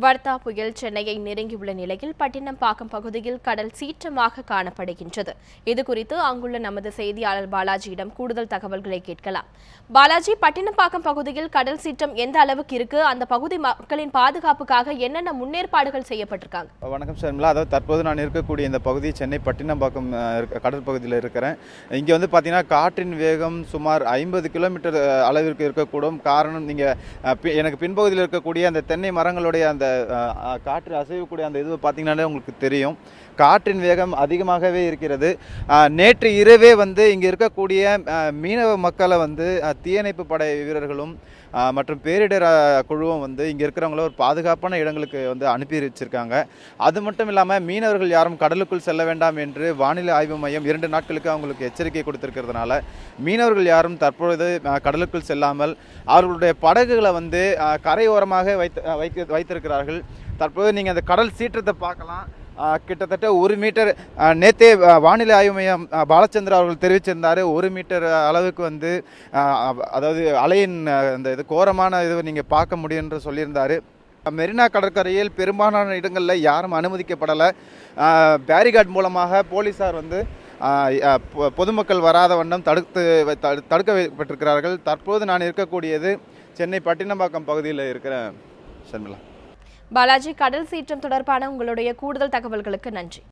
வர்தா புயல் சென்னையை நெருங்கியுள்ள நிலையில் பட்டினப்பாக்கம் பகுதியில் கடல் சீற்றமாக காணப்படுகின்றது. இதுகுறித்து அங்குள்ள நமது செய்தியாளர் பாலாஜியிடம் கூடுதல் தகவல்களை கேட்கலாம். பாலாஜி, பட்டினப்பாக்கம் பகுதியில் கடல் சீற்றம் எந்த அளவுக்கு இருக்கு? அந்த பகுதி மக்களின் பாதுகாப்புக்காக என்னென்ன முன்னேற்பாடுகள் செய்யப்பட்டிருக்காங்க? வணக்கம் ஷர்மிளா. அதாவது தற்போது நான் இருக்கக்கூடிய இந்த பகுதி சென்னை பட்டினப்பாக்கம் கடல் பகுதியில் இருக்கிறேன். இங்கே வந்து பார்த்தீங்கன்னா காற்றின் வேகம் சுமார் 50 கிலோமீட்டர் அளவிற்கு இருக்கக்கூடும். காரணம், நீங்கள் எனக்கு பின்பகுதியில் இருக்கக்கூடிய அந்த தென்னை மரங்களுடைய அந்த காற்று அசையக்கூடிய அந்த இது பார்த்தீங்கன்னாலே உங்களுக்கு தெரியும். காற்றின் வேகம் அதிகமாகவே இருக்கிறது. நேற்று இரவே வந்து இங்கே இருக்கக்கூடிய மீனவ மக்களை வந்து தீயணைப்பு படை வீரர்களும் மற்றும் பேரிடர் குழுவும் வந்து இங்கே இருக்கிறவங்கள ஒரு பாதுகாப்பான இடங்களுக்கு வந்து அனுப்பி வச்சிருக்காங்க. அது மட்டும் இல்லாமல் மீனவர்கள் யாரும் கடலுக்குள் செல்ல வேண்டாம் என்று வானிலை ஆய்வு மையம் 2 நாட்களுக்கு அவங்களுக்கு எச்சரிக்கை கொடுத்திருக்கிறதுனால மீனவர்கள் யாரும் தற்பொழுது கடலுக்குள் செல்லாமல் அவர்களுடைய படகுகளை வந்து கரையோரமாக வைத்திருக்கிறார்கள். தற்போது நீங்கள் அந்த கடல் சீற்றத்தை பார்க்கலாம். கிட்டத்தட்ட 1 மீட்டர் நேற்றே வானிலை ஆய்வு மையம் பாலச்சந்திரா அவர்கள் தெரிவிச்சிருந்தார். 1 மீட்டர் அளவுக்கு வந்து அதாவது அலையின் அந்த இது கோரமான இது நீங்கள் பார்க்க முடியும் என்று சொல்லியிருந்தார். மெரினா கடற்கரையில் பெரும்பாலான இடங்களில் யாரும் அனுமதிக்கப்படலை. பேரிகார்டு மூலமாக போலீஸார் வந்து பொதுமக்கள் வராத வண்ணம் தடுக்க வைக்கப்பட்டிருக்கிறார்கள். தற்போது நான் இருக்கக்கூடியது சென்னை பட்டினப்பாக்கம் பகுதியில் இருக்கிற ஷர்மிளா. பாலாஜி, கடல் சீற்றம் தொடர்பான உங்களுடைய கூடுதல் தகவல்களுக்கு நன்றி.